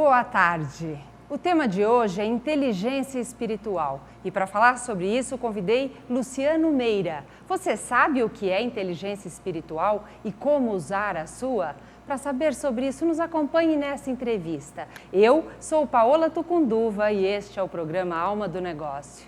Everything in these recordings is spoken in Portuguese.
Boa tarde. O tema de hoje é inteligência espiritual. E para falar sobre isso, convidei Luciano Meira. Você sabe o que é inteligência espiritual e como usar a sua? Para saber sobre isso, nos acompanhe nessa entrevista. Eu sou Paola Tucunduva e este é o programa Alma do Negócio.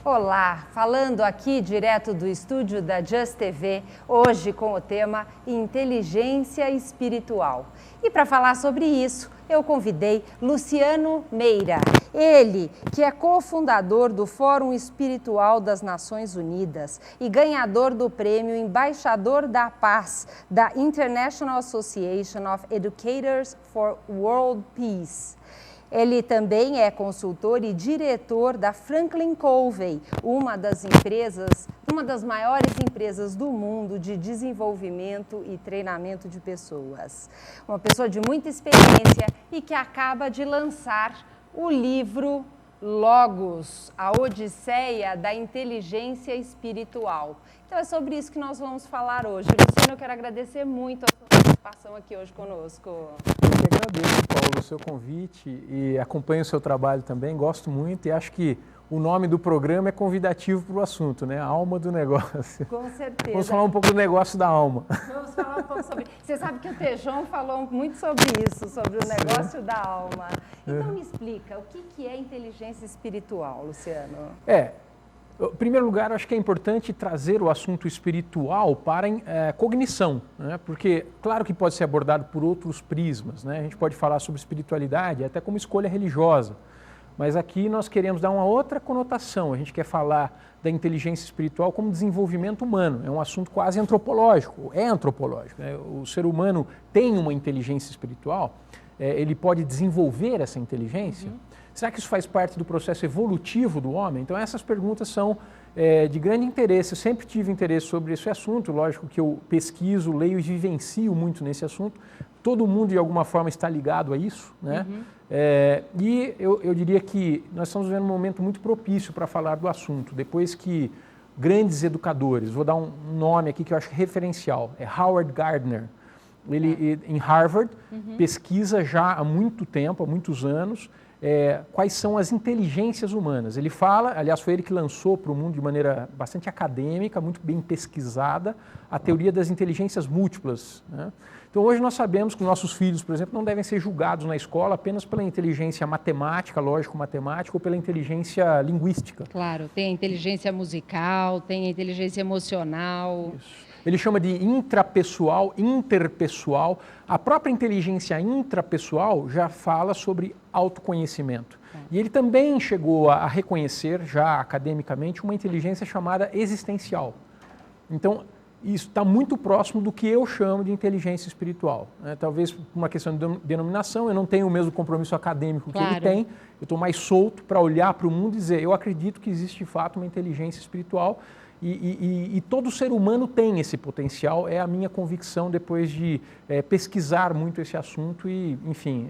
Olá, falando aqui direto do estúdio da Just TV, hoje com o tema Inteligência Espiritual. E para falar sobre isso, eu convidei Luciano Meira, ele que é cofundador do Fórum Espiritual das Nações Unidas e ganhador do prêmio Embaixador da Paz da International Association of Educators for World Peace. Ele também é consultor e diretor da Franklin Covey, uma das maiores empresas do mundo de desenvolvimento e treinamento de pessoas. Uma pessoa de muita experiência e que acaba de lançar o livro Logos, a Odisseia da Inteligência Espiritual. Então é sobre isso que nós vamos falar hoje. Luciano, eu quero agradecer muito a sua participação aqui hoje conosco. Eu que agradeço, Paulo, o seu convite e acompanho o seu trabalho também, gosto muito e acho que o nome do programa é convidativo para o assunto, né? A alma do negócio. Com certeza. Vamos falar um pouco do negócio da alma. Vamos falar um pouco sobre... Você sabe que o Tejon falou muito sobre isso, sobre o negócio da alma. Então me explica, o que é inteligência espiritual, Luciano? Em primeiro lugar, acho que é importante trazer o assunto espiritual para cognição, né? Porque, claro que pode ser abordado por outros prismas, né? A gente pode falar sobre espiritualidade até como escolha religiosa, mas aqui nós queremos dar uma outra conotação, a gente quer falar da inteligência espiritual como desenvolvimento humano, é um assunto quase antropológico, né? O ser humano tem uma inteligência espiritual, ele pode desenvolver essa inteligência. Será que isso faz parte do processo evolutivo do homem? Então essas perguntas são de grande interesse, eu sempre tive interesse sobre esse assunto, lógico que eu pesquiso, leio e vivencio muito nesse assunto, todo mundo de alguma forma está ligado a isso, né? E eu diria que nós estamos vivendo um momento muito propício para falar do assunto, depois que grandes educadores, vou dar um nome aqui que eu acho referencial, é Howard Gardner, ele em Harvard pesquisa já há muito tempo, há muitos anos, quais são as inteligências humanas. Ele fala, aliás foi ele que lançou para o mundo de maneira bastante acadêmica, muito bem pesquisada, a teoria das inteligências múltiplas, né? Então hoje nós sabemos que nossos filhos, por exemplo, não devem ser julgados na escola apenas pela inteligência matemática, lógico-matemática ou pela inteligência linguística. Claro, tem a inteligência musical, tem a inteligência emocional. Isso. Ele chama de intrapessoal, interpessoal. A própria inteligência intrapessoal já fala sobre autoconhecimento. E ele também chegou a reconhecer, já academicamente, uma inteligência chamada existencial. Então, isso está muito próximo do que eu chamo de inteligência espiritual, né? Talvez por uma questão de denominação, eu não tenho o mesmo compromisso acadêmico que ele tem, eu estou mais solto para olhar para o mundo e dizer, eu acredito que existe de fato uma inteligência espiritual e todo ser humano tem esse potencial, é a minha convicção depois de pesquisar muito esse assunto e, enfim,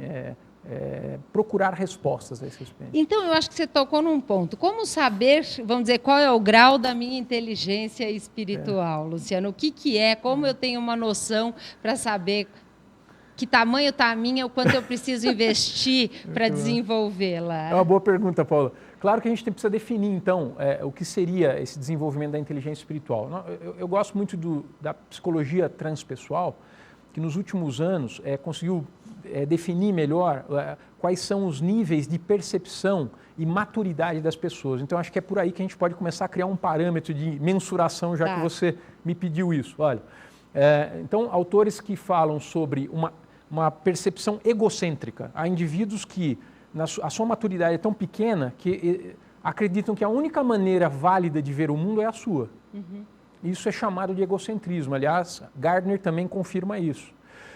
procurar respostas a esse respeito. Então, eu acho que você tocou num ponto. Como saber, vamos dizer, qual é o grau da minha inteligência espiritual, Luciano? O que é? Como eu tenho uma noção para saber que tamanho está a minha, o quanto eu preciso investir para desenvolvê-la? É uma boa pergunta, Paula. Claro que a gente precisa definir, então, o que seria esse desenvolvimento da inteligência espiritual. Eu gosto muito da psicologia transpessoal, que nos últimos anos conseguiu definir melhor quais são os níveis de percepção e maturidade das pessoas. Então, acho que é por aí que a gente pode começar a criar um parâmetro de mensuração, já que você me pediu isso. Olha, então, autores que falam sobre uma percepção egocêntrica. Há indivíduos que a sua maturidade é tão pequena que acreditam que a única maneira válida de ver o mundo é a sua. Isso é chamado de egocentrismo. Aliás, Gardner também confirma isso.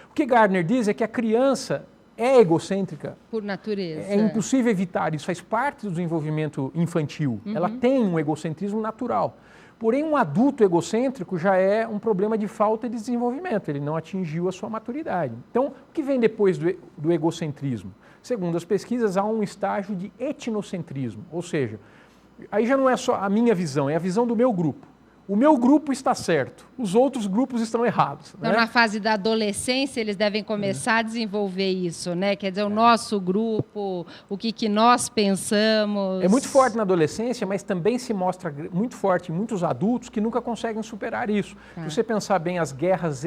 O que Gardner diz é que a criança é egocêntrica. Por natureza. É impossível evitar, isso faz parte do desenvolvimento infantil. Ela tem um egocentrismo natural. Porém, um adulto egocêntrico já é um problema de falta de desenvolvimento, ele não atingiu a sua maturidade. Então, o que vem depois do egocentrismo? Segundo as pesquisas, há um estágio de etnocentrismo, ou seja, aí já não é só a minha visão, é a visão do meu grupo. O meu grupo está certo, os outros grupos estão errados. Então, né? na fase da adolescência, eles devem começar a desenvolver isso, né? Quer dizer, o nosso grupo, o que nós pensamos. É muito forte na adolescência, mas também se mostra muito forte em muitos adultos que nunca conseguem superar isso. Se você pensar bem, as guerras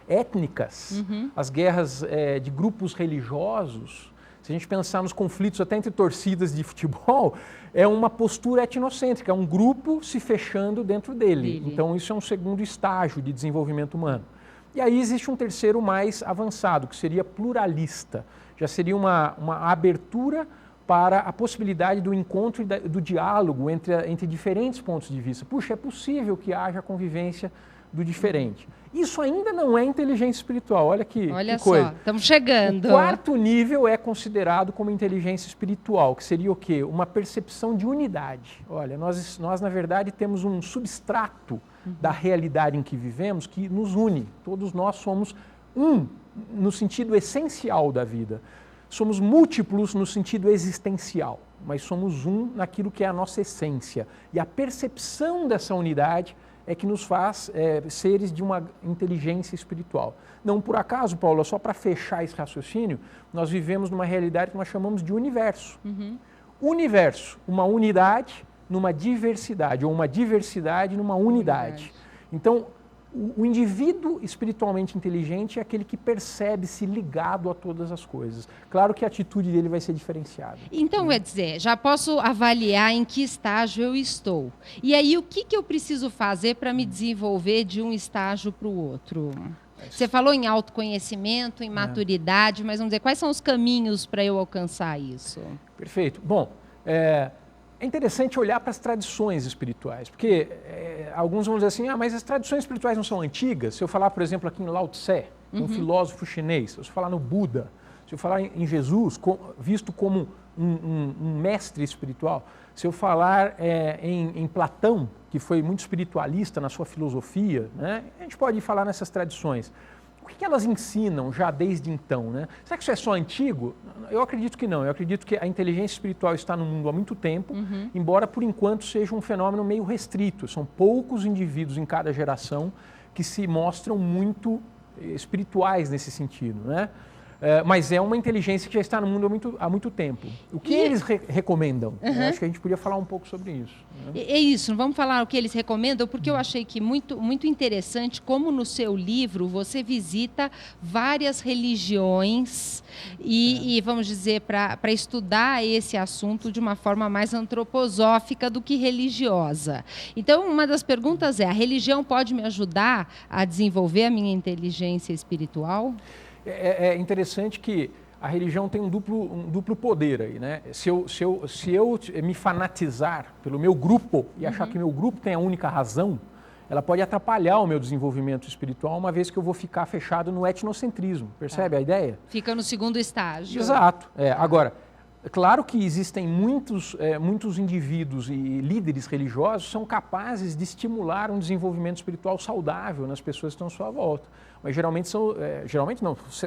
étnicas, as guerras de grupos religiosos, se a gente pensar nos conflitos até entre torcidas de futebol, é uma postura etnocêntrica, é um grupo se fechando dentro dele. Então isso é um segundo estágio de desenvolvimento humano. E aí existe um terceiro mais avançado, que seria pluralista. Já seria uma abertura para a possibilidade do encontro e do diálogo entre diferentes pontos de vista. Puxa, é possível que haja convivência do diferente. Isso ainda não é inteligência espiritual, olha que coisa. Olha só, estamos chegando. O quarto nível é considerado como inteligência espiritual, que seria o quê? Uma percepção de unidade. Olha, nós na verdade temos um substrato da realidade em que vivemos que nos une. Todos nós somos um no sentido essencial da vida. Somos múltiplos no sentido existencial, mas somos um naquilo que é a nossa essência. E a percepção dessa unidade é que nos faz seres de uma inteligência espiritual. Não por acaso, Paula, só para fechar esse raciocínio, nós vivemos numa realidade que nós chamamos de universo. Universo, uma unidade numa diversidade, ou uma diversidade numa unidade. Então, o indivíduo espiritualmente inteligente é aquele que percebe-se ligado a todas as coisas. Claro que a atitude dele vai ser diferenciada. Então, quer dizer, já posso avaliar em que estágio eu estou. E aí, o que eu preciso fazer para me desenvolver de um estágio para o outro? Você falou em autoconhecimento, em maturidade, mas vamos dizer, quais são os caminhos para eu alcançar isso? Perfeito. Bom, é interessante olhar para as tradições espirituais, porque alguns vão dizer assim, mas as tradições espirituais não são antigas? Se eu falar, por exemplo, aqui em Lao Tse, um filósofo chinês, se eu falar no Buda, se eu falar em Jesus, visto como um mestre espiritual, se eu falar em Platão, que foi muito espiritualista na sua filosofia, né, a gente pode falar nessas tradições. O que elas ensinam já desde então? Né? Será que isso é só antigo? Eu acredito que não. Eu acredito que a inteligência espiritual está no mundo há muito tempo, embora por enquanto seja um fenômeno meio restrito. São poucos indivíduos em cada geração que se mostram muito espirituais nesse sentido. Né? Mas é uma inteligência que já está no mundo há muito tempo. O que eles recomendam? Acho que a gente podia falar um pouco sobre isso. Né? É isso, vamos falar o que eles recomendam, porque eu achei que muito interessante como no seu livro você visita várias religiões e vamos dizer, para estudar esse assunto de uma forma mais antroposófica do que religiosa. Então, uma das perguntas é, a religião pode me ajudar a desenvolver a minha inteligência espiritual? É interessante que a religião tem um duplo poder aí, né? Se eu me fanatizar pelo meu grupo e achar que meu grupo tem a única razão, ela pode atrapalhar o meu desenvolvimento espiritual, uma vez que eu vou ficar fechado no etnocentrismo. Percebe a ideia? Fica no segundo estágio. Exato. Agora, é claro que existem muitos indivíduos e líderes religiosos que são capazes de estimular um desenvolvimento espiritual saudável nas pessoas que estão à sua volta. Mas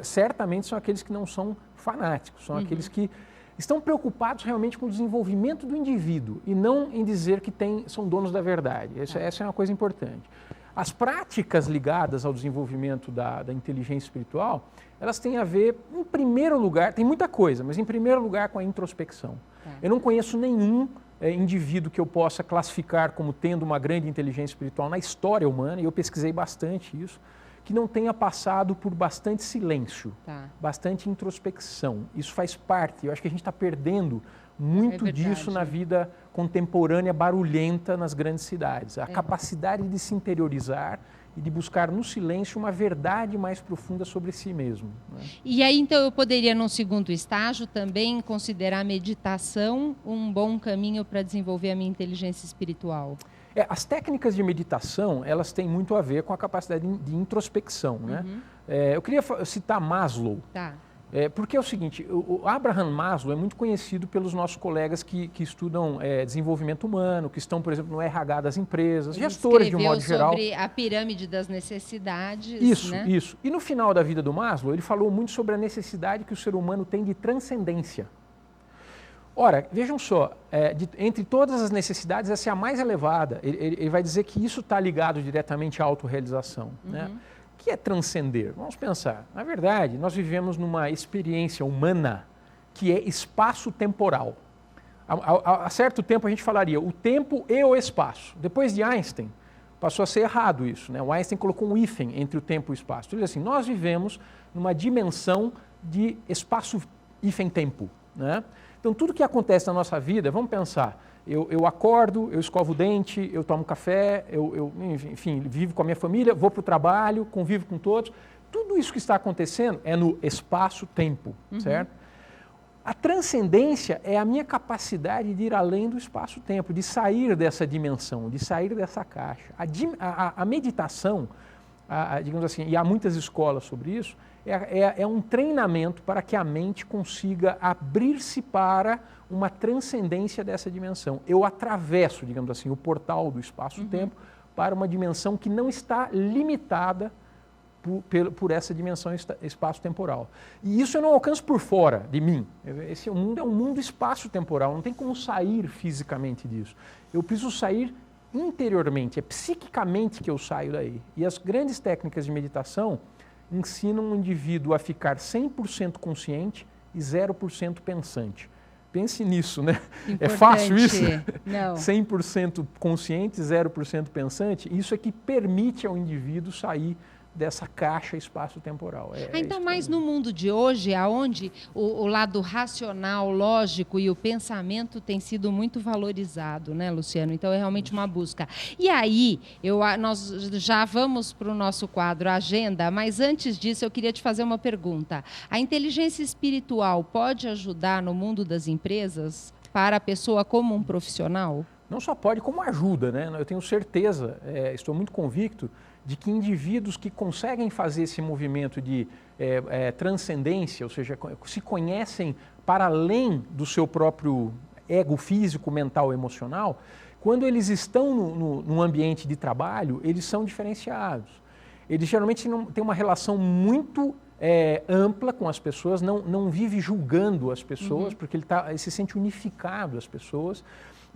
certamente são aqueles que não são fanáticos, são aqueles que estão preocupados realmente com o desenvolvimento do indivíduo e não em dizer que são donos da verdade. Essa é uma coisa importante. As práticas ligadas ao desenvolvimento da inteligência espiritual, elas têm a ver, em primeiro lugar, tem muita coisa, mas em primeiro lugar com a introspecção. Eu não conheço nenhum indivíduo que eu possa classificar como tendo uma grande inteligência espiritual na história humana, e eu pesquisei bastante isso, que não tenha passado por bastante silêncio, bastante introspecção. Isso faz parte, eu acho que a gente está perdendo muito disso na vida contemporânea barulhenta nas grandes cidades. A capacidade de se interiorizar e de buscar no silêncio uma verdade mais profunda sobre si mesmo. Né? E aí, então, eu poderia, num segundo estágio, também considerar a meditação um bom caminho para desenvolver a minha inteligência espiritual? As técnicas de meditação, elas têm muito a ver com a capacidade de introspecção. Né? Eu queria citar Maslow. Tá. Porque é o seguinte, o Abraham Maslow é muito conhecido pelos nossos colegas que estudam desenvolvimento humano, que estão, por exemplo, no RH das empresas, Ele gestores de um modo geral. sobre a pirâmide das necessidades. Isso, né? isso. E no final da vida do Maslow, ele falou muito sobre a necessidade que o ser humano tem de transcendência. Ora, vejam só, entre todas as necessidades, essa é a mais elevada. Ele vai dizer que isso está ligado diretamente à autorrealização, né? O que é transcender? Vamos pensar. Na verdade, nós vivemos numa experiência humana que é espaço-temporal. Há certo tempo a gente falaria o tempo e o espaço. Depois de Einstein, passou a ser errado isso, né? O Einstein colocou um hífen entre o tempo e o espaço. Ele diz assim, nós vivemos numa dimensão de espaço-tempo, né? Então, tudo que acontece na nossa vida, vamos pensar, eu acordo, eu escovo o dente, eu tomo café, enfim, vivo com a minha família, vou para o trabalho, convivo com todos. Tudo isso que está acontecendo é no espaço-tempo, certo? A transcendência é a minha capacidade de ir além do espaço-tempo, de sair dessa dimensão, de sair dessa caixa. A meditação, digamos assim, e há muitas escolas sobre isso, é um treinamento para que a mente consiga abrir-se para uma transcendência dessa dimensão. Eu atravesso, digamos assim, o portal do espaço-tempo para uma dimensão que não está limitada por essa dimensão espaço-temporal. E isso eu não alcanço por fora de mim. Esse mundo é um mundo espaço-temporal, não tem como sair fisicamente disso. Eu preciso sair interiormente, é psiquicamente que eu saio daí. E as grandes técnicas de meditação ensinam um indivíduo a ficar 100% consciente e 0% pensante. Pense nisso, né? Importante. É fácil isso? Não. 100% consciente, 0% pensante, isso é que permite ao indivíduo sair dessa caixa espaço-temporal. Ainda mais no mundo de hoje, onde o lado racional, lógico e o pensamento tem sido muito valorizado, né, Luciano? Então é realmente uma busca. E aí, nós já vamos para o nosso quadro Agenda, mas antes disso eu queria te fazer uma pergunta. A inteligência espiritual pode ajudar no mundo das empresas para a pessoa como um profissional? Não só pode, como ajuda, né? Eu tenho certeza, estou muito convicto de que indivíduos que conseguem fazer esse movimento de transcendência, ou seja, se conhecem para além do seu próprio ego físico, mental, emocional, quando eles estão num ambiente de trabalho, eles são diferenciados. Eles geralmente têm uma relação muito ampla com as pessoas, não vive julgando as pessoas, porque ele se sente unificado às pessoas,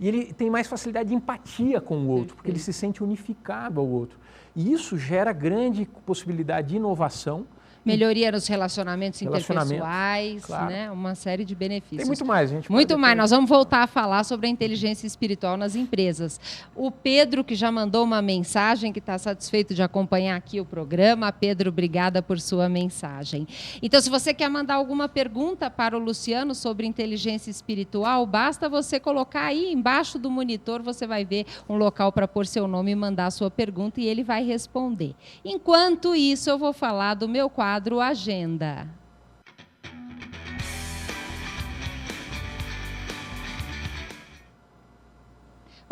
e ele tem mais facilidade de empatia com o outro, porque ele se sente unificado ao outro. E isso gera grande possibilidade de inovação. Melhoria nos relacionamentos interpessoais, claro. né? Uma série de benefícios. Tem muito mais, gente. Muito mais. Nós vamos voltar a falar sobre a inteligência espiritual nas empresas. O Pedro, que já mandou uma mensagem, que está satisfeito de acompanhar aqui o programa. Pedro, obrigada por sua mensagem. Então, se você quer mandar alguma pergunta para o Luciano sobre inteligência espiritual, basta você colocar aí embaixo do monitor, você vai ver um local para pôr seu nome e mandar a sua pergunta e ele vai responder. Enquanto isso, eu vou falar do meu quadro Agenda.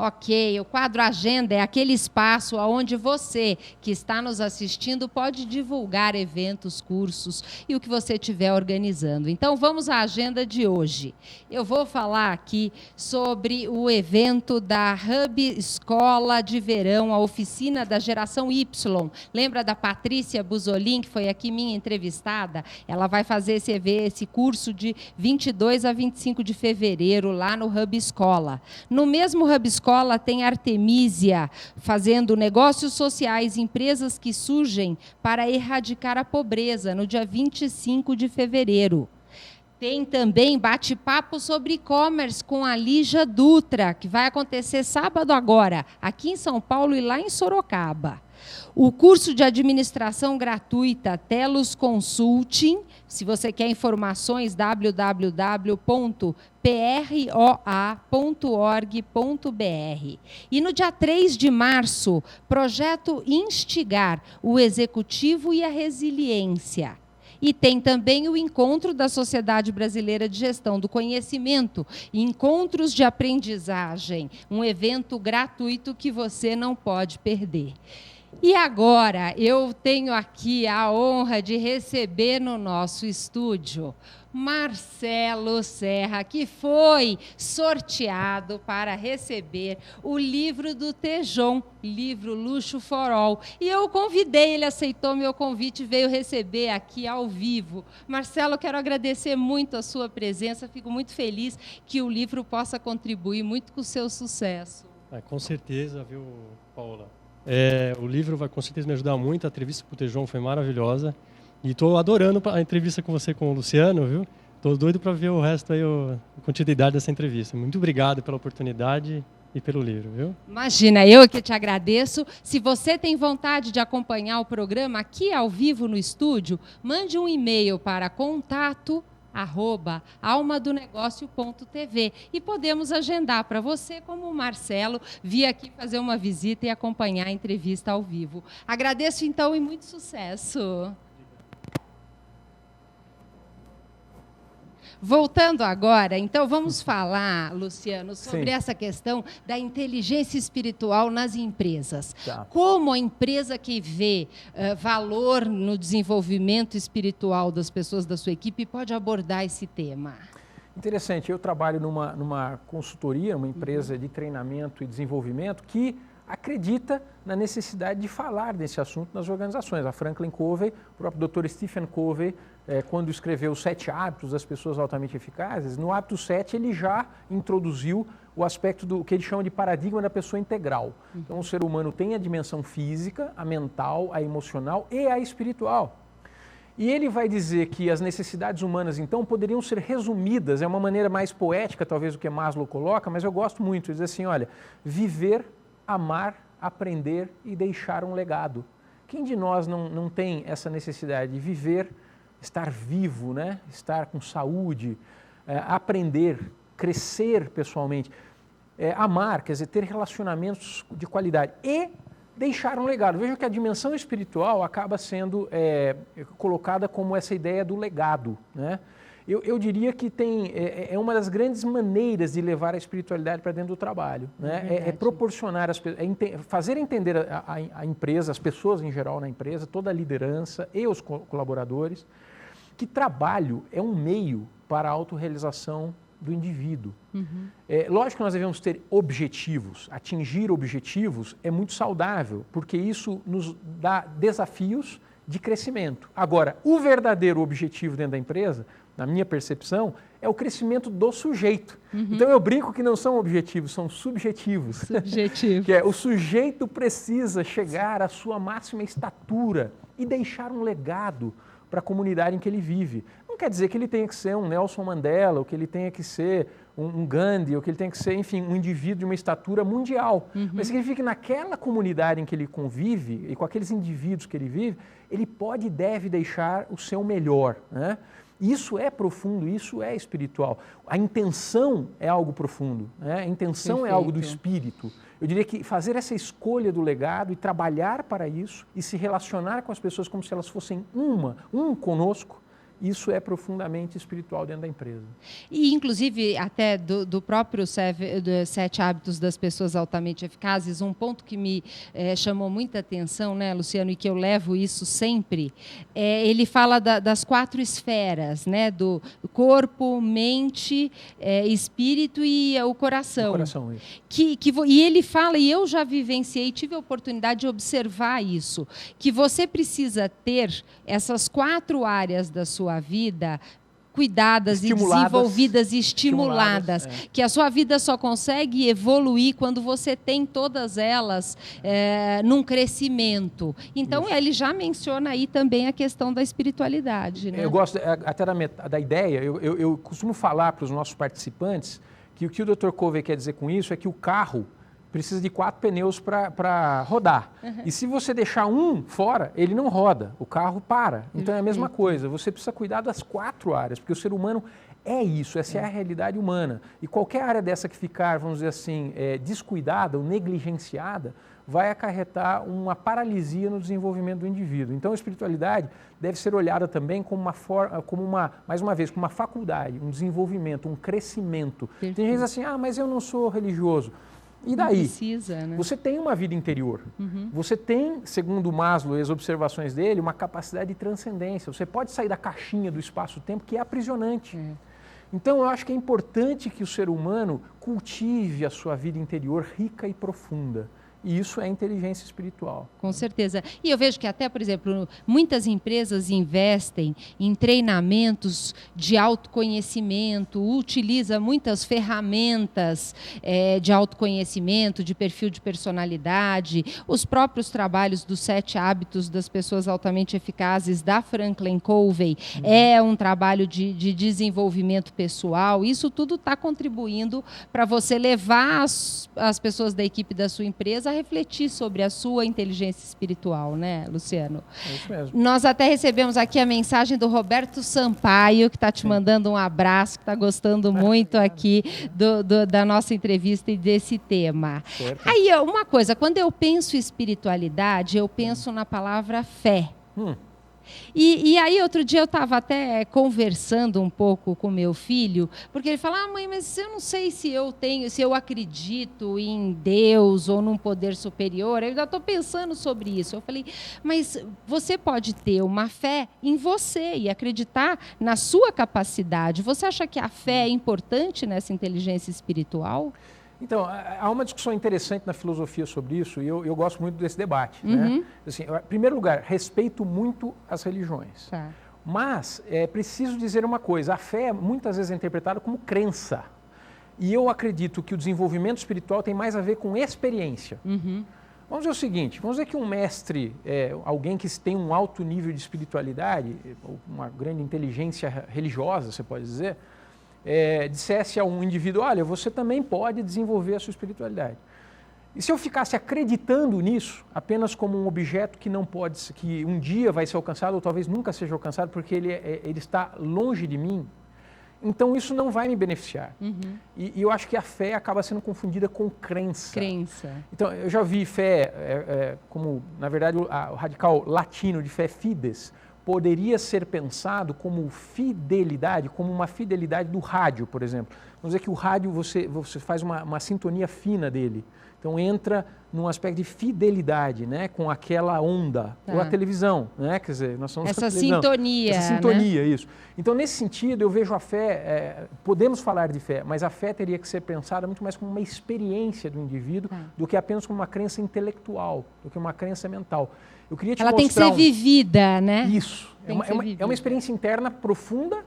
Ok, o quadro Agenda é aquele espaço onde você, que está nos assistindo, pode divulgar eventos, cursos e o que você estiver organizando. Então, vamos à agenda de hoje. Eu vou falar aqui sobre o evento da Hub Escola de Verão, a oficina da Geração Y. Lembra da Patrícia Buzolin, que foi aqui minha entrevistada? Ela vai fazer esse curso de 22 a 25 de fevereiro, lá no Hub Escola. No mesmo Hub Escola, tem Artemísia, fazendo negócios sociais, empresas que surgem para erradicar a pobreza, no dia 25 de fevereiro. Tem também bate-papo sobre e-commerce com a Lígia Dutra, que vai acontecer sábado agora, aqui em São Paulo e lá em Sorocaba. O curso de administração gratuita Telos Consulting, se você quer informações, www.proa.org.br. E no dia 3 de março, projeto Instigar, o Executivo e a Resiliência. E tem também o Encontro da Sociedade Brasileira de Gestão do Conhecimento, Encontros de Aprendizagem, um evento gratuito que você não pode perder. E agora eu tenho aqui a honra de receber no nosso estúdio Marcelo Serra, que foi sorteado para receber o livro do Tejon, livro Luxo for All. E eu o convidei, ele aceitou meu convite e veio receber aqui ao vivo. Marcelo, quero agradecer muito a sua presença, fico muito feliz que o livro possa contribuir muito com o seu sucesso. Com certeza, viu, Paula? O livro vai com certeza me ajudar muito, a entrevista com o Tejon foi maravilhosa. E estou adorando a entrevista com você, com o Luciano, viu? Estou doido para ver o resto aí, a continuidade dessa entrevista. Muito obrigado pela oportunidade e pelo livro, viu? Imagina, eu que te agradeço. Se você tem vontade de acompanhar o programa aqui ao vivo no estúdio, mande um e-mail para contato@almadonegócio.tv e podemos agendar para você, como o Marcelo, vir aqui fazer uma visita e acompanhar a entrevista ao vivo. Agradeço então e muito sucesso. Voltando agora, então vamos falar, Luciano, sobre essa questão da inteligência espiritual nas empresas. Tá. Como a empresa que vê valor no desenvolvimento espiritual das pessoas da sua equipe pode abordar esse tema? Interessante, eu trabalho numa consultoria, uma empresa de treinamento e desenvolvimento que acredita na necessidade de falar desse assunto nas organizações. A Franklin Covey, o próprio Dr. Stephen Covey, quando escreveu os 7 hábitos das pessoas altamente eficazes, no hábito 7 ele já introduziu o aspecto do que ele chama de paradigma da pessoa integral. Então o ser humano tem a dimensão física, a mental, a emocional e a espiritual. E ele vai dizer que as necessidades humanas, então, poderiam ser resumidas, é uma maneira mais poética, talvez, do que Maslow coloca, mas eu gosto muito, ele diz assim, olha, viver, amar, aprender e deixar um legado. Quem de nós não tem essa necessidade de viver, estar vivo, né? Estar com saúde, aprender, crescer pessoalmente, amar, quer dizer, ter relacionamentos de qualidade e deixar um legado. Veja que a dimensão espiritual acaba sendo colocada como essa ideia do legado, né? Eu diria que é uma das grandes maneiras de levar a espiritualidade para dentro do trabalho, né? É proporcionar, fazer entender a empresa, as pessoas em geral na empresa, toda a liderança e os colaboradores, que trabalho é um meio para a autorrealização do indivíduo. Lógico que nós devemos ter objetivos. Atingir objetivos é muito saudável, porque isso nos dá desafios de crescimento. Agora, o verdadeiro objetivo dentro da empresa, na minha percepção, é o crescimento do sujeito. Então eu brinco que não são objetivos, são subjetivos. Subjetivo. Que o sujeito precisa chegar à sua máxima estatura e deixar um legado para a comunidade em que ele vive. Não quer dizer que ele tenha que ser um Nelson Mandela, ou que ele tenha que ser um Gandhi, ou que ele tenha que ser, enfim, um indivíduo de uma estatura mundial. Mas significa que naquela comunidade em que ele convive, e com aqueles indivíduos que ele vive, ele pode e deve deixar o seu melhor, né? Isso é profundo, isso é espiritual. A intenção é algo profundo, né? A intenção é algo do espírito. Eu diria que fazer essa escolha do legado e trabalhar para isso e se relacionar com as pessoas como se elas fossem um conosco, isso é profundamente espiritual dentro da empresa. E, inclusive, até do próprio 7 hábitos das pessoas altamente eficazes, um ponto que me chamou muita atenção, né, Luciano, e que eu levo isso sempre, ele fala das 4 esferas, né, do corpo, mente, espírito e o coração. O coração, isso. E ele fala, e eu já vivenciei, tive a oportunidade de observar isso, que você precisa ter essas 4 áreas da sua vida cuidadas e desenvolvidas e estimuladas, que a sua vida só consegue evoluir quando você tem todas elas num crescimento. Então, ele já menciona aí também a questão da espiritualidade, né? Eu gosto até da ideia, eu costumo falar para os nossos participantes que o Dr. Covey quer dizer com isso é que o carro precisa de 4 pneus para rodar. E se você deixar um fora, ele não roda, o carro para. Então é a mesma coisa, você precisa cuidar das 4 áreas, porque o ser humano é isso, essa é a realidade humana. E qualquer área dessa que ficar, vamos dizer assim, descuidada ou negligenciada, vai acarretar uma paralisia no desenvolvimento do indivíduo. Então a espiritualidade deve ser olhada também como mais uma vez, como uma faculdade, um desenvolvimento, um crescimento. Tem gente que diz assim, mas eu não sou religioso. E Não daí? precisa, né? Você tem uma vida interior. Você tem, segundo Maslow e as observações dele, uma capacidade de transcendência. Você pode sair da caixinha do espaço-tempo, que é aprisionante. Então, eu acho que é importante que o ser humano cultive a sua vida interior rica e profunda. E isso é inteligência espiritual. Com certeza. E eu vejo que até, por exemplo, muitas empresas investem em treinamentos de autoconhecimento, utiliza muitas ferramentas de autoconhecimento, de perfil de personalidade, os próprios trabalhos dos 7 hábitos das pessoas altamente eficazes da Franklin Covey, é um trabalho de desenvolvimento pessoal. Isso tudo está contribuindo para você levar as pessoas da equipe da sua empresa a refletir sobre a sua inteligência espiritual, né, Luciano? É isso mesmo. Nós até recebemos aqui a mensagem do Roberto Sampaio, que está te mandando um abraço, que está gostando muito aqui da nossa entrevista e desse tema. Certo. Aí, uma coisa, quando eu penso em espiritualidade, eu penso na palavra fé. E aí, outro dia, eu estava até conversando um pouco com meu filho, porque ele fala, mãe, mas eu não sei se eu acredito em Deus ou num poder superior, eu já estou pensando sobre isso. Eu falei, mas você pode ter uma fé em você e acreditar na sua capacidade. Você acha que a fé é importante nessa inteligência espiritual? Então, há uma discussão interessante na filosofia sobre isso, e eu gosto muito desse debate. Né? Assim, em primeiro lugar, respeito muito as religiões. Tá. Mas é preciso dizer uma coisa, a fé muitas vezes é interpretada como crença. E eu acredito que o desenvolvimento espiritual tem mais a ver com experiência. Vamos dizer o seguinte, vamos dizer que um mestre, alguém que tem um alto nível de espiritualidade, uma grande inteligência religiosa, você pode dizer, dissesse a um indivíduo, olha, você também pode desenvolver a sua espiritualidade. E se eu ficasse acreditando nisso, apenas como um objeto que não pode, que um dia vai ser alcançado ou talvez nunca seja alcançado porque ele está longe de mim, então isso não vai me beneficiar. E eu acho que a fé acaba sendo confundida com crença. Então, eu já vi fé como, na verdade, o radical latino de fé fides, poderia ser pensado como fidelidade, como uma fidelidade do rádio, por exemplo. Vamos dizer que o rádio, você faz uma sintonia fina dele. Então, entra num aspecto de fidelidade, né, com aquela onda. Ou a televisão, né, quer dizer, nós somos essa televisão. sintonia. Essa sintonia, né? Isso. Então, nesse sentido, eu vejo a fé, podemos falar de fé, mas a fé teria que ser pensada muito mais como uma experiência do indivíduo do que apenas como uma crença intelectual, do que uma crença mental. Eu queria te Ela tem que ser vivida, né? Isso. É uma experiência interna profunda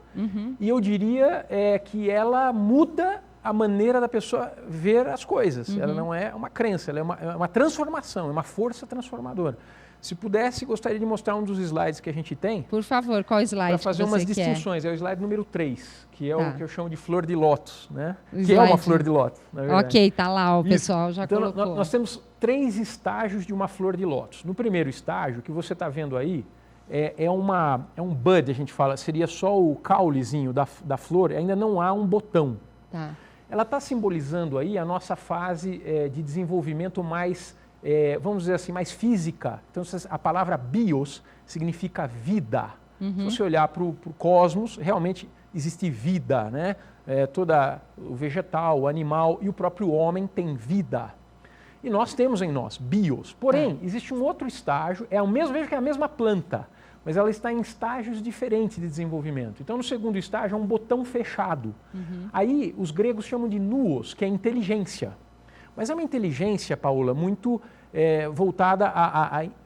e eu diria que ela muda a maneira da pessoa ver as coisas. Ela não é uma crença, ela é uma transformação, é uma força transformadora. Se pudesse, gostaria de mostrar um dos slides que a gente tem. Por favor, qual slide? Para fazer umas distinções. É o slide número 3, que é o que eu chamo de flor de lótus, né? Que é uma flor de lótus, na verdade. Ok, tá lá, o pessoal já então, colocou. Nós temos 3 estágios de uma flor de lótus. No primeiro estágio, que você está vendo aí, é um bud, a gente fala, seria só o caulezinho da flor, ainda não há um botão. Tá. Ela está simbolizando aí a nossa fase de desenvolvimento mais, vamos dizer assim, mais física. Então, a palavra bios significa vida. Se você olhar para o cosmos, realmente existe vida, né? Toda o vegetal, o animal e o próprio homem tem vida. E nós temos em nós bios. Porém, existe um outro estágio, veja que é a mesma planta, mas ela está em estágios diferentes de desenvolvimento. Então, no segundo estágio, é um botão fechado. Aí, os gregos chamam de nous, que é inteligência. Mas é uma inteligência, Paula, muito voltada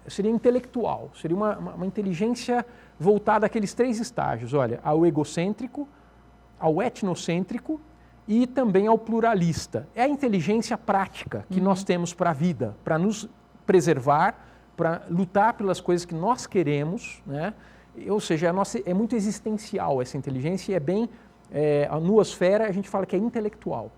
seria intelectual, seria uma inteligência voltada àqueles 3 estágios, olha, ao egocêntrico, ao etnocêntrico e também ao pluralista. É a inteligência prática que nós temos para a vida, para nos preservar, para lutar pelas coisas que nós queremos, né? Ou seja, é muito existencial essa inteligência e é bem, a noosfera a gente fala que é intelectual.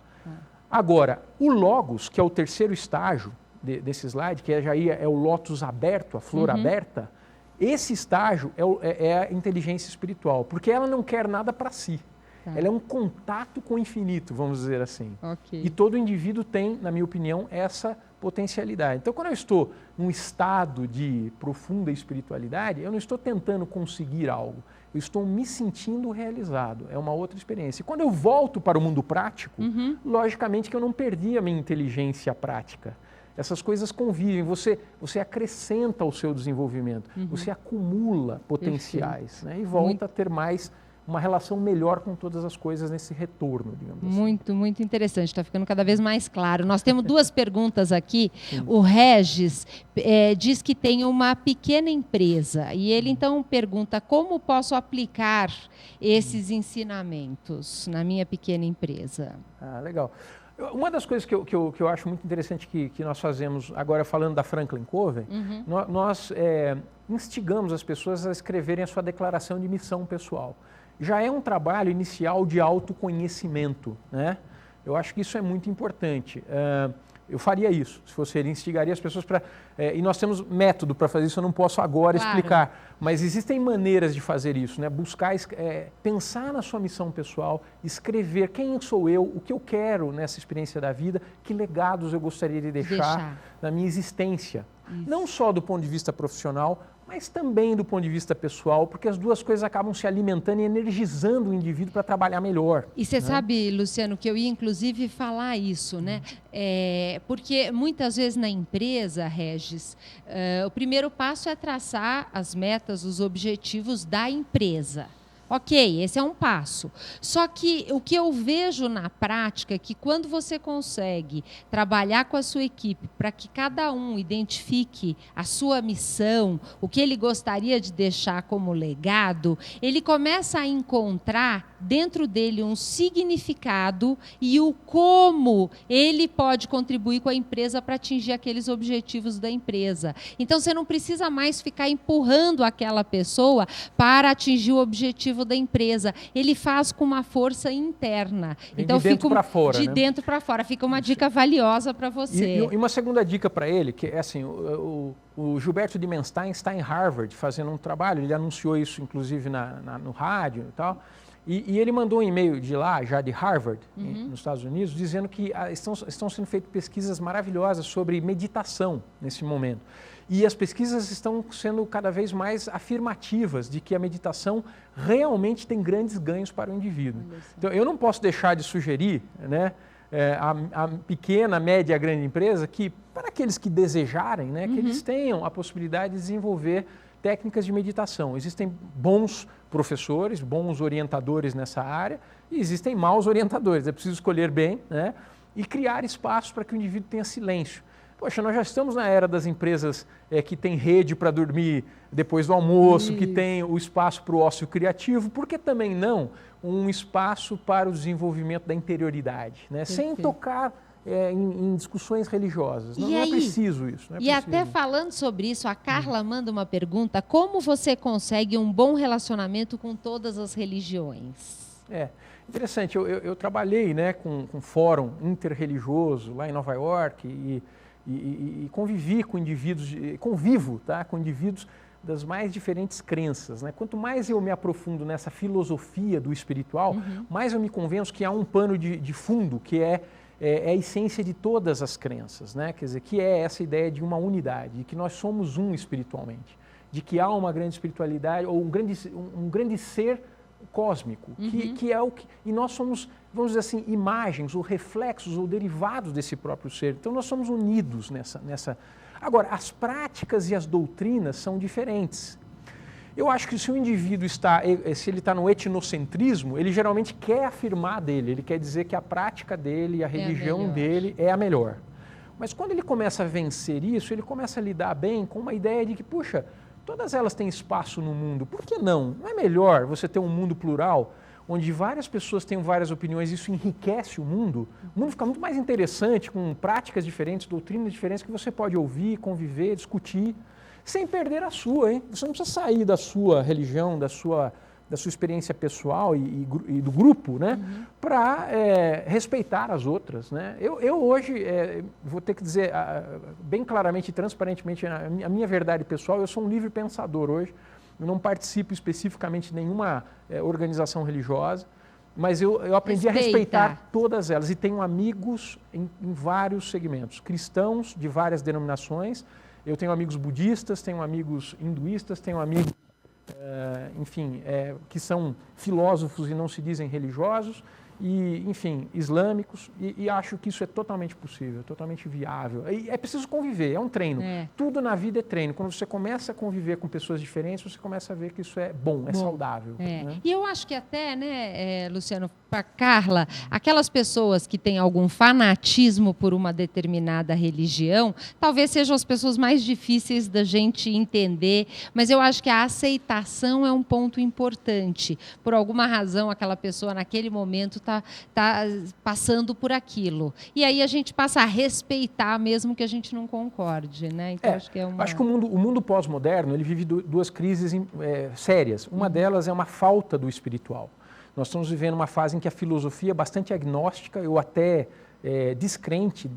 Agora, o logos, que é o terceiro estágio desse slide, que já é o lótus aberto, a flor aberta, esse estágio é a inteligência espiritual, porque ela não quer nada para si. Tá. Ela é um contato com o infinito, vamos dizer assim. Ok. E todo indivíduo tem, na minha opinião, essa potencialidade. Então, quando eu estou num estado de profunda espiritualidade, eu não estou tentando conseguir algo, eu estou me sentindo realizado. É uma outra experiência. E quando eu volto para o mundo prático, logicamente que eu não perdi a minha inteligência prática. Essas coisas convivem, você acrescenta ao seu desenvolvimento, você acumula potenciais, né? E volta a ter mais uma relação melhor com todas as coisas nesse retorno, digamos assim. Muito, muito interessante, está ficando cada vez mais claro. Nós temos duas perguntas aqui. O Regis diz que tem uma pequena empresa e ele então pergunta como posso aplicar esses ensinamentos na minha pequena empresa. Ah, legal. Uma das coisas que eu acho muito interessante que nós fazemos, agora falando da Franklin Covey, nós instigamos as pessoas a escreverem a sua declaração de missão pessoal. Já é um trabalho inicial de autoconhecimento, né? Eu acho que isso é muito importante. Eu faria isso, se fosse ele, instigaria as pessoas para... e nós temos método para fazer isso, eu não posso agora explicar. Mas existem maneiras de fazer isso, né? Buscar, pensar na sua missão pessoal, escrever quem sou eu, o que eu quero nessa experiência da vida, que legados eu gostaria de deixar na minha existência. Isso. Não só do ponto de vista profissional, mas também do ponto de vista pessoal, porque as duas coisas acabam se alimentando e energizando o indivíduo para trabalhar melhor. E você sabe, Luciano, que eu ia inclusive falar isso, né? Porque muitas vezes na empresa, Regis, o primeiro passo é traçar as metas, os objetivos da empresa. Ok, esse é um passo. Só que o que eu vejo na prática é que quando você consegue trabalhar com a sua equipe para que cada um identifique a sua missão, o que ele gostaria de deixar como legado, ele começa a encontrar dentro dele um significado e o como ele pode contribuir com a empresa para atingir aqueles objetivos da empresa. Então, você não precisa mais ficar empurrando aquela pessoa para atingir o objetivo da empresa. Ele faz com uma força interna. Então, de dentro para fora. De dentro para fora. Fica uma dica valiosa para você. E uma segunda dica para ele, que é assim, o Gilberto Dimenstein está em Harvard fazendo um trabalho, ele anunciou isso inclusive no rádio e tal, e ele mandou um e-mail de lá, já de Harvard, nos Estados Unidos, dizendo que estão sendo feitas pesquisas maravilhosas sobre meditação nesse momento. E as pesquisas estão sendo cada vez mais afirmativas de que a meditação realmente tem grandes ganhos para o indivíduo. Então, eu não posso deixar de sugerir, né, a pequena, média, grande empresa, que para aqueles que desejarem, né, que eles tenham a possibilidade de desenvolver técnicas de meditação. Existem bons professores, bons orientadores nessa área, e existem maus orientadores. É preciso escolher bem, né, e criar espaços para que o indivíduo tenha silêncio. Poxa, nós já estamos na era das empresas que tem rede para dormir depois do almoço, que tem o espaço para o ócio criativo, por que também não um espaço para o desenvolvimento da interioridade, né? Sem tocar em discussões religiosas. Não é preciso isso. E até falando sobre isso, a Carla manda uma pergunta: como você consegue um bom relacionamento com todas as religiões? Interessante. Eu trabalhei, né, com um fórum interreligioso lá em Nova York e convivi com indivíduos, convivo, tá, com indivíduos das mais diferentes crenças, né? Quanto mais eu me aprofundo nessa filosofia do espiritual, mais eu me convenço que há um pano de fundo que é a essência de todas as crenças, né? Quer dizer, que é essa ideia de uma unidade, de que nós somos um espiritualmente, de que há uma grande espiritualidade ou um grande ser cósmico, que é o que... E nós somos, vamos dizer assim, imagens ou reflexos ou derivados desse próprio ser. Então nós somos unidos nessa... Agora, as práticas e as doutrinas são diferentes. Eu acho que se o indivíduo se ele está no etnocentrismo, ele geralmente quer afirmar dele, ele quer dizer que a prática dele, a religião dele é a melhor. Mas quando ele começa a vencer isso, ele começa a lidar bem com uma ideia de que, puxa, todas elas têm espaço no mundo, por que não? Não é melhor você ter um mundo plural, onde várias pessoas têm várias opiniões, isso enriquece o mundo fica muito mais interessante, com práticas diferentes, doutrinas diferentes, que você pode ouvir, conviver, discutir, sem perder a sua, hein? Você não precisa sair da sua religião, da sua experiência pessoal e do grupo, né? Para respeitar as outras, né? Eu hoje vou ter que dizer bem claramente e transparentemente a minha verdade pessoal, eu sou um livre pensador hoje, eu não participo especificamente de nenhuma organização religiosa, mas eu aprendi a respeitar todas elas e tenho amigos em vários segmentos, cristãos de várias denominações, eu tenho amigos budistas, tenho amigos hinduístas, tenho amigos, que são filósofos e não se dizem religiosos, e, enfim, islâmicos, e acho que isso é totalmente possível, totalmente viável. E é preciso conviver, é um treino. Tudo na vida é treino. Quando você começa a conviver com pessoas diferentes, você começa a ver que isso é bom, é saudável. Né? E eu acho que até, né, Luciano, para Carla, aquelas pessoas que têm algum fanatismo por uma determinada religião, talvez sejam as pessoas mais difíceis da gente entender, mas eu acho que a aceitação é um ponto importante. Por alguma razão, aquela pessoa, naquele momento, está passando por aquilo. E aí a gente passa a respeitar, mesmo que a gente não concorde, né? Então, acho que acho que o mundo pós-moderno, ele vive duas crises sérias. Uma delas é uma falta do espiritual. Nós estamos vivendo uma fase em que a filosofia é bastante agnóstica, ou até descrente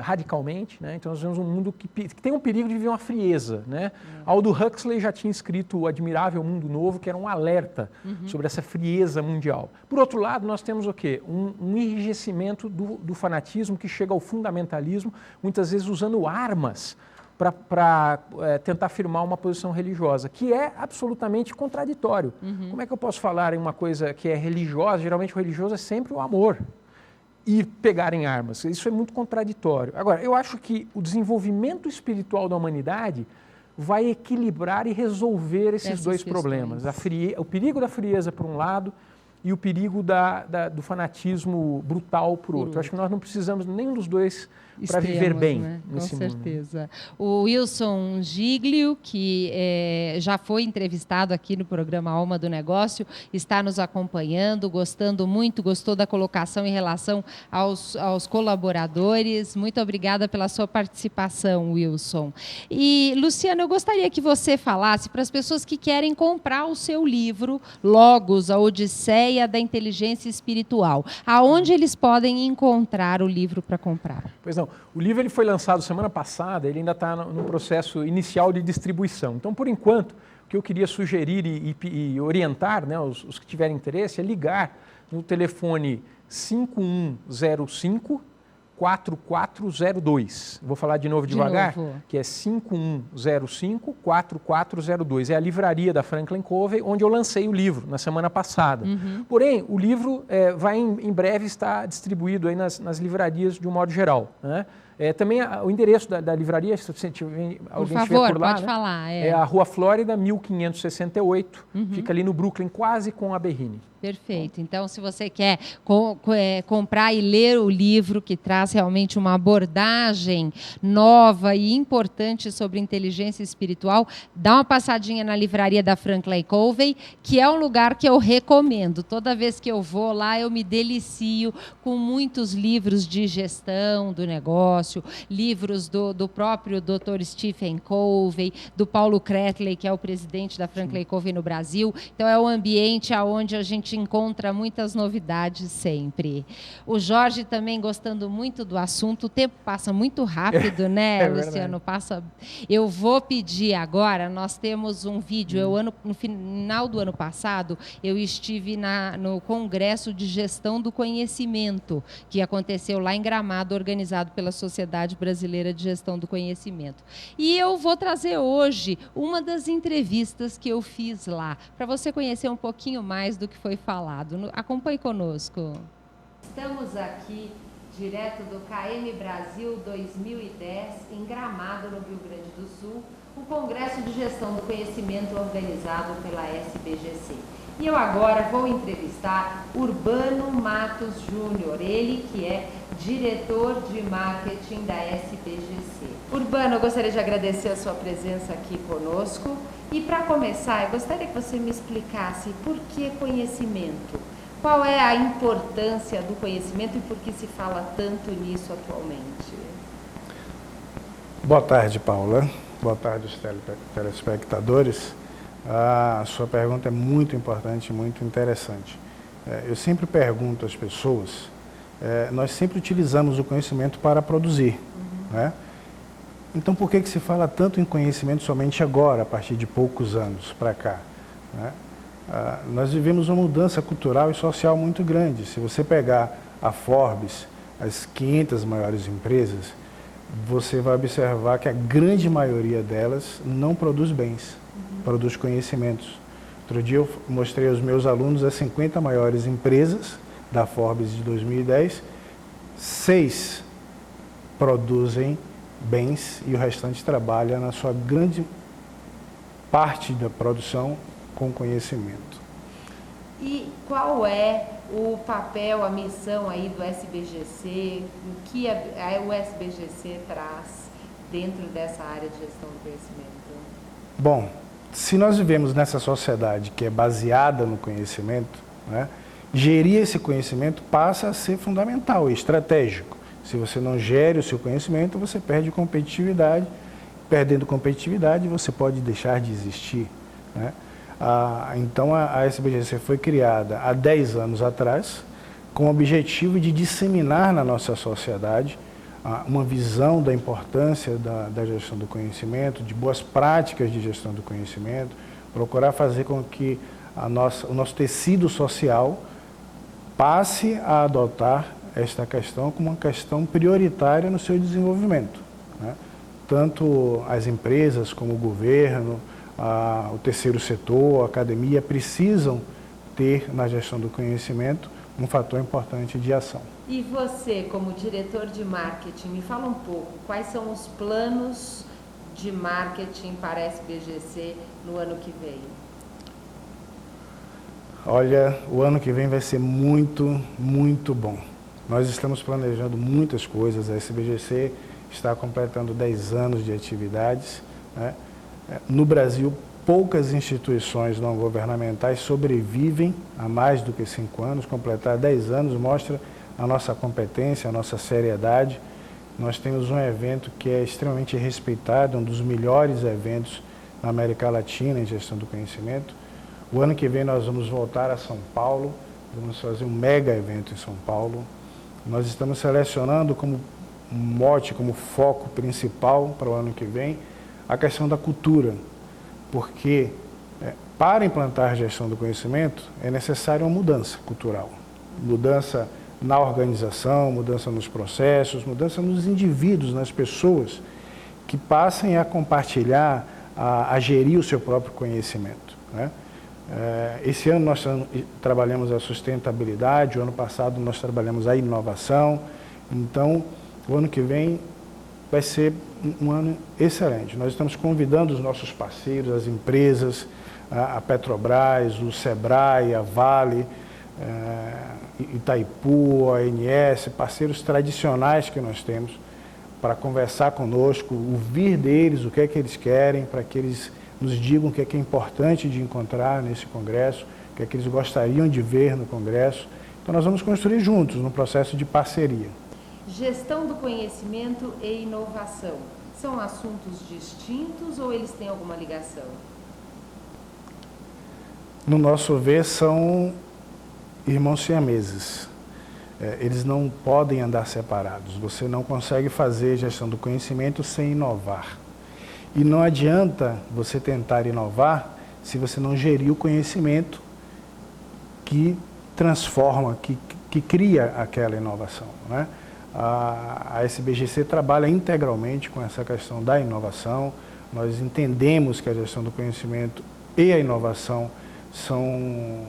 radicalmente, né? Então nós vemos um mundo que tem um perigo de viver uma frieza, né? Aldo Huxley já tinha escrito O Admirável Mundo Novo, que era um alerta sobre essa frieza mundial. Por outro lado, nós temos o quê? Um enrijecimento do fanatismo que chega ao fundamentalismo, muitas vezes usando armas para tentar afirmar uma posição religiosa, que é absolutamente contraditório. Como é que eu posso falar em uma coisa que é religiosa? Geralmente o religioso é sempre o amor. E pegarem armas. Isso é muito contraditório. Agora, eu acho que o desenvolvimento espiritual da humanidade vai equilibrar e resolver esses dois problemas. O perigo da frieza, por um lado, e o perigo do fanatismo brutal, por outro. Eu acho que nós não precisamos nenhum dos dois para viver bem, né? Nesse mundo. Com certeza. O Wilson Giglio, que já foi entrevistado aqui no programa Alma do Negócio, está nos acompanhando, gostou da colocação em relação aos colaboradores. Muito obrigada pela sua participação, Wilson. E, Luciano, eu gostaria que você falasse para as pessoas que querem comprar o seu livro, Logos, a Odisseia da Inteligência Espiritual. Aonde eles podem encontrar o livro para comprar? Pois não. O livro ele foi lançado semana passada, ele ainda está no processo inicial de distribuição. Então, por enquanto, o que eu queria sugerir e orientar, né, os que tiverem interesse é ligar no telefone 5105-4402. Vou falar de novo devagar, que é 5105-4402. É a livraria da Franklin Covey, onde eu lancei o livro na semana passada. Porém, o livro vai em breve estar distribuído aí nas livrarias de um modo geral, né? Também o endereço da livraria, se alguém estiver por lá, pode falar. É a Rua Flórida, 1568, fica ali no Brooklyn, quase com a Berrini. Perfeito. Então, se você quer comprar e ler o livro que traz realmente uma abordagem nova e importante sobre inteligência espiritual, dá uma passadinha na livraria da Franklin Covey, que é um lugar que eu recomendo. Toda vez que eu vou lá, eu me delicio com muitos livros de gestão do negócio, livros do próprio Dr. Stephen Covey, do Paulo Kretley, que é o presidente da Franklin Covey no Brasil. Então, é um ambiente onde a gente encontra muitas novidades sempre. O Jorge também gostando muito do assunto. O tempo passa muito rápido, né, Luciano? Eu vou pedir agora, nós temos um vídeo. No final do ano passado, eu estive no Congresso de Gestão do Conhecimento, que aconteceu lá em Gramado, organizado pela Sociedade Brasileira de Gestão do Conhecimento. E eu vou trazer hoje uma das entrevistas que eu fiz lá, para você conhecer um pouquinho mais do que foi falado. Acompanhe conosco. Estamos aqui, direto do KM Brasil 2010, em Gramado, no Rio Grande do Sul, o Congresso de Gestão do Conhecimento organizado pela SBGC. E eu agora vou entrevistar Urbano Matos Júnior, ele que é diretor de marketing da SBGC. Urbano, eu gostaria de agradecer a sua presença aqui conosco. E para começar, eu gostaria que você me explicasse por que conhecimento? Qual é a importância do conhecimento e por que se fala tanto nisso atualmente? Boa tarde, Paula. Boa tarde, os telespectadores. A sua pergunta é muito importante, muito interessante. Eu sempre pergunto às pessoas, nós sempre utilizamos o conhecimento para produzir, né? Então, por que se fala tanto em conhecimento somente agora, a partir de poucos anos para cá, né? nós vivemos uma mudança cultural e social muito grande. Se você pegar a Forbes, as 500 maiores empresas, você vai observar que a grande maioria delas não produz bens, produz conhecimentos. Outro dia eu mostrei aos meus alunos as 50 maiores empresas da Forbes de 2010, 6 produzem bens e o restante trabalha na sua grande parte da produção com conhecimento. E qual é o papel, a missão aí do SBGC, o que o SBGC traz dentro dessa área de gestão do conhecimento? Bom, se nós vivemos nessa sociedade que é baseada no conhecimento, né, gerir esse conhecimento passa a ser fundamental e estratégico. Se você não gere o seu conhecimento, você perde competitividade. Perdendo competitividade, você pode deixar de existir, né? Então, a SBGC foi criada há 10 anos atrás com o objetivo de disseminar na nossa sociedade uma visão da importância da gestão do conhecimento, de boas práticas de gestão do conhecimento, procurar fazer com que o nosso tecido social passe a adotar esta questão como uma questão prioritária no seu desenvolvimento, né? Tanto as empresas como o governo, o terceiro setor, a academia precisam ter na gestão do conhecimento um fator importante de ação. E você, como diretor de marketing, me fala um pouco, quais são os planos de marketing para a SBGC no ano que vem? Olha, o ano que vem vai ser muito, muito bom. Nós estamos planejando muitas coisas, a SBGC está completando 10 anos de atividades, né? No Brasil, poucas instituições não governamentais sobrevivem há mais do que 5 anos. Completar 10 anos mostra a nossa competência, a nossa seriedade. Nós temos um evento que é extremamente respeitado, um dos melhores eventos na América Latina em gestão do conhecimento. O ano que vem nós vamos voltar a São Paulo, vamos fazer um mega evento em São Paulo. Nós estamos selecionando como mote, como foco principal para o ano que vem, a questão da cultura, porque para implantar a gestão do conhecimento é necessária uma mudança cultural, mudança na organização, mudança nos processos, mudança nos indivíduos, nas pessoas, que passem a compartilhar, a gerir o seu próprio conhecimento, né? Esse ano nós trabalhamos a sustentabilidade, o ano passado nós trabalhamos a inovação, então o ano que vem vai ser um ano excelente. Nós estamos convidando os nossos parceiros, as empresas, a Petrobras, o Sebrae, a Vale, Itaipu, a ANS, parceiros tradicionais que nós temos, para conversar conosco, ouvir deles o que é que eles querem, para que eles nos digam o que é importante de encontrar nesse congresso, o que é que eles gostariam de ver no congresso. Então nós vamos construir juntos, num processo de parceria. Gestão do conhecimento e inovação, são assuntos distintos ou eles têm alguma ligação? No nosso ver, são irmãos siameses. Eles não podem andar separados. Você não consegue fazer gestão do conhecimento sem inovar. E não adianta você tentar inovar se você não gerir o conhecimento que transforma, que cria aquela inovação, né? A SBGC trabalha integralmente com essa questão da inovação. Nós entendemos que a gestão do conhecimento e a inovação são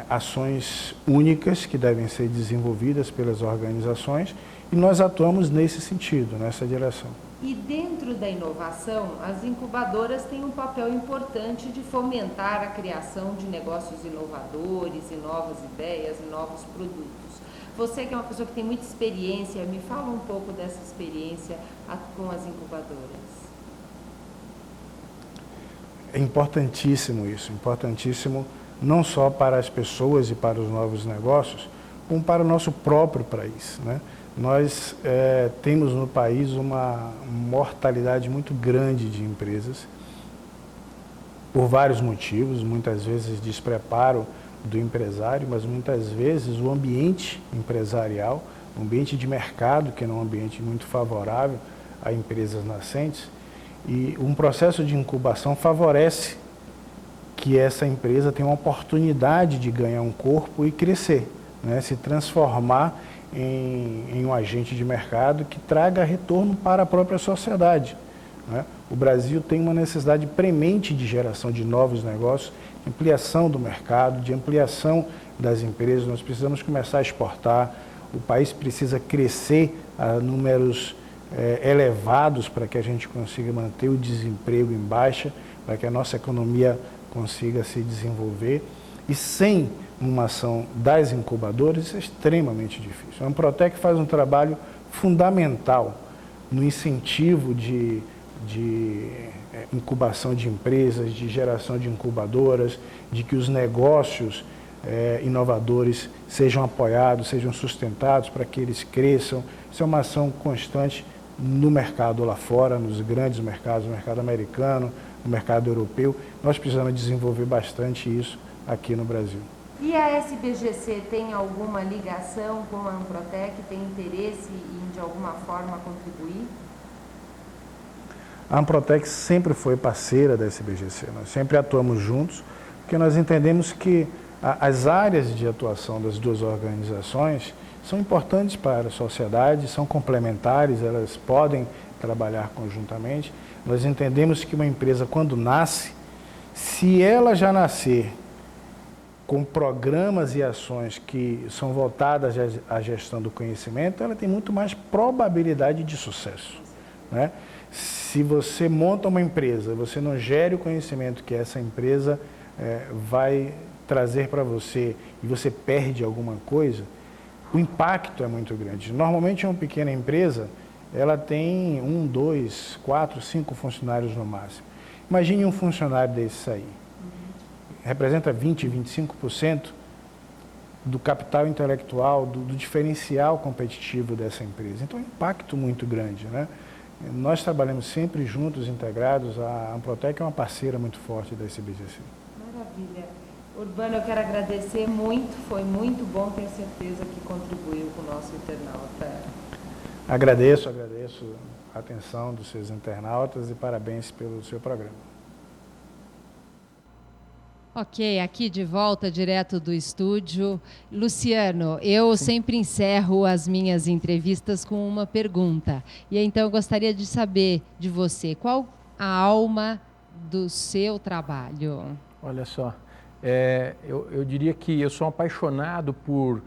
ações únicas que devem ser desenvolvidas pelas organizações e nós atuamos nesse sentido, nessa direção. E dentro da inovação, as incubadoras têm um papel importante de fomentar a criação de negócios inovadores e novas ideias e novos produtos. Você que é uma pessoa que tem muita experiência, me fala um pouco dessa experiência com as incubadoras. É importantíssimo isso, importantíssimo não só para as pessoas e para os novos negócios, como para o nosso próprio país, né? Nós temos no país uma mortalidade muito grande de empresas, por vários motivos, muitas vezes despreparo do empresário, mas muitas vezes o ambiente empresarial, o ambiente de mercado, que não é um ambiente muito favorável a empresas nascentes, e um processo de incubação favorece que que essa empresa tem uma oportunidade de ganhar um corpo e crescer, né? Se transformar em um agente de mercado que traga retorno para a própria sociedade, né? O Brasil tem uma necessidade premente de geração de novos negócios, de ampliação do mercado, de ampliação das empresas. Nós precisamos começar a exportar, o país precisa crescer a números elevados para que a gente consiga manter o desemprego em baixa, para que a nossa economia consiga se desenvolver. E sem uma ação das incubadoras, isso é extremamente difícil. A Amprotec faz um trabalho fundamental no incentivo de incubação de empresas, de geração de incubadoras, de que os negócios inovadores sejam apoiados, sejam sustentados para que eles cresçam. Isso é uma ação constante no mercado lá fora, nos grandes mercados, no mercado americano, no mercado europeu. Nós precisamos desenvolver bastante isso aqui no Brasil. E a SBGC tem alguma ligação com a Amprotec? Tem interesse em, de alguma forma, contribuir? A Amprotec sempre foi parceira da SBGC, nós sempre atuamos juntos, porque nós entendemos que as áreas de atuação das duas organizações são importantes para a sociedade, são complementares, elas podem trabalhar conjuntamente. Nós entendemos que uma empresa, quando nasce, se ela já nascer com programas e ações que são voltadas à gestão do conhecimento, ela tem muito mais probabilidade de sucesso, né? Se você monta uma empresa, você não gere o conhecimento que essa empresa vai trazer para você e você perde alguma coisa, o impacto é muito grande. Normalmente uma pequena empresa, ela tem 1, 2, 4, 5 funcionários no máximo. Imagine um funcionário desse aí. Representa 20, 25% do capital intelectual, do diferencial competitivo dessa empresa. Então é um impacto muito grande, né? Nós trabalhamos sempre juntos, integrados. A Amprotec é uma parceira muito forte da SBGC. Maravilha. Urbano, eu quero agradecer muito, foi muito bom, tenho certeza que contribuiu com o nosso internauta. Agradeço a atenção dos seus internautas e parabéns pelo seu programa. Ok, aqui de volta, direto do estúdio. Luciano, eu sempre encerro as minhas entrevistas com uma pergunta. E então eu gostaria de saber de você, qual a alma do seu trabalho? Olha só, eu diria que eu sou apaixonado por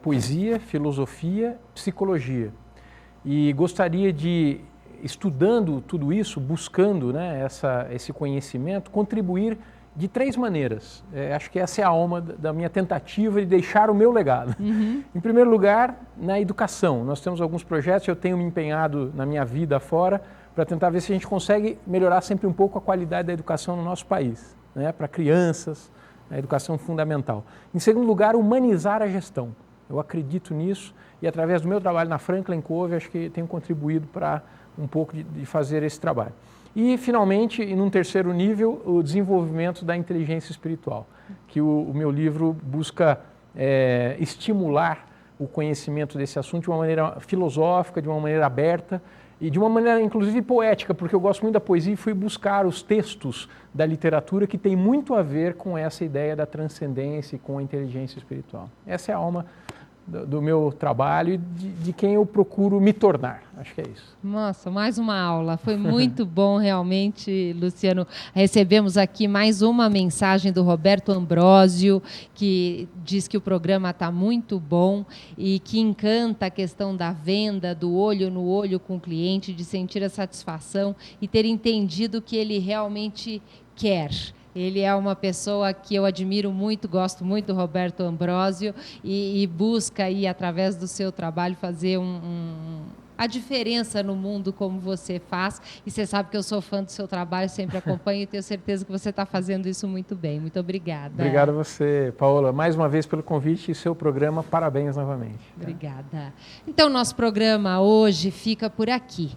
poesia, filosofia, psicologia. E gostaria de, estudando tudo isso, buscando, né, esse conhecimento, contribuir de 3 maneiras. Acho que essa é a alma da minha tentativa de deixar o meu legado. Uhum. Em primeiro lugar, na educação. Nós temos alguns projetos, eu tenho me empenhado na minha vida fora para tentar ver se a gente consegue melhorar sempre um pouco a qualidade da educação no nosso país, né? Para crianças, a educação fundamental. Em segundo lugar, humanizar a gestão. Eu acredito nisso e através do meu trabalho na Franklin Covey, acho que tenho contribuído para um pouco de fazer esse trabalho. E, finalmente, e num terceiro nível, o desenvolvimento da inteligência espiritual, que o meu livro busca estimular o conhecimento desse assunto de uma maneira filosófica, de uma maneira aberta e de uma maneira, inclusive, poética, porque eu gosto muito da poesia e fui buscar os textos da literatura que tem muito a ver com essa ideia da transcendência e com a inteligência espiritual. Essa é a alma do meu trabalho e de quem eu procuro me tornar. Acho que é isso. Nossa, mais uma aula. Foi muito bom, realmente, Luciano. Recebemos aqui mais uma mensagem do Roberto Ambrósio, que diz que o programa está muito bom e que encanta a questão da venda, do olho no olho com o cliente, de sentir a satisfação e ter entendido o que ele realmente quer. Ele é uma pessoa que eu admiro muito, gosto muito do Roberto Ambrósio e busca aí, através do seu trabalho, fazer a diferença no mundo como você faz. E você sabe que eu sou fã do seu trabalho, sempre acompanho e tenho certeza que você está fazendo isso muito bem. Muito obrigada. Obrigado a você, Paola, mais uma vez pelo convite e seu programa. Parabéns novamente. Obrigada. Então, nosso programa hoje fica por aqui.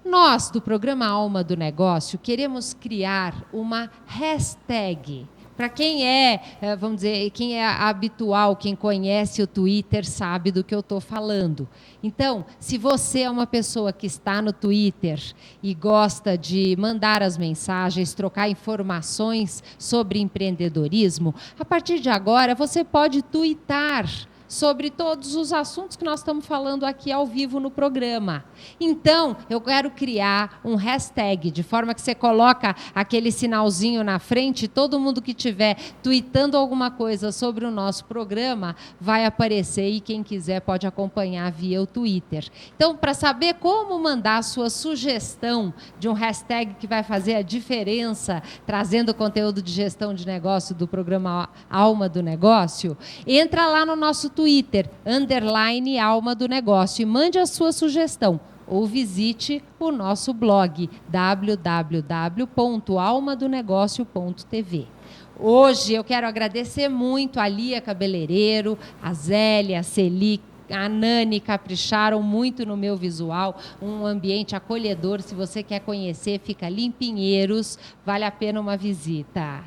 Nós, do programa Alma do Negócio, queremos criar uma hashtag Para quem vamos dizer, quem é habitual, quem conhece o Twitter, sabe do que eu estou falando. Então, se você é uma pessoa que está no Twitter e gosta de mandar as mensagens, trocar informações sobre empreendedorismo, a partir de agora você pode twittar sobre todos os assuntos que nós estamos falando aqui ao vivo no programa. Então, eu quero criar um hashtag, de forma que você coloca aquele sinalzinho na frente, todo mundo que estiver tweetando alguma coisa sobre o nosso programa vai aparecer e quem quiser pode acompanhar via o Twitter. Então, para saber como mandar a sua sugestão de um hashtag que vai fazer a diferença, trazendo conteúdo de gestão de negócio do programa Alma do Negócio, entra lá no nosso Twitter, _Alma do Negócio, e mande a sua sugestão. Ou visite o nosso blog, www.almadonegócio.tv. Hoje eu quero agradecer muito a Lia Cabeleireiro, a Zélia, a Celi, a Nani capricharam muito no meu visual, um ambiente acolhedor. Se você quer conhecer, fica ali em Pinheiros, vale a pena uma visita.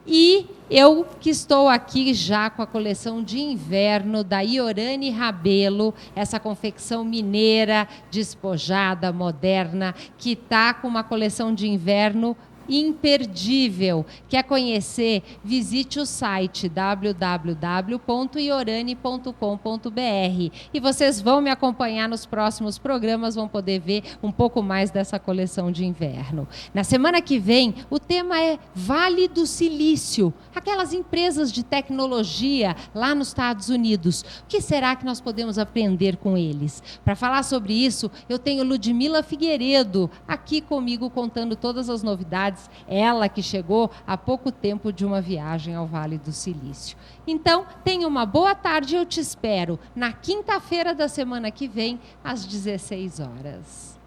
E eu que estou aqui já com a coleção de inverno da Iorani Rabelo, essa confecção mineira, despojada, moderna, que está com uma coleção de inverno imperdível. Quer conhecer? Visite o site www.iorani.com.br e vocês vão me acompanhar nos próximos programas, vão poder ver um pouco mais dessa coleção de inverno. Na semana que vem, o tema é Vale do Silício, aquelas empresas de tecnologia lá nos Estados Unidos. O que será que nós podemos aprender com eles? Para falar sobre isso, eu tenho Ludmila Figueiredo aqui comigo contando todas as novidades. Ela que chegou há pouco tempo de uma viagem ao Vale do Silício. Então, tenha uma boa tarde e eu te espero na quinta-feira da semana que vem, às 16 horas.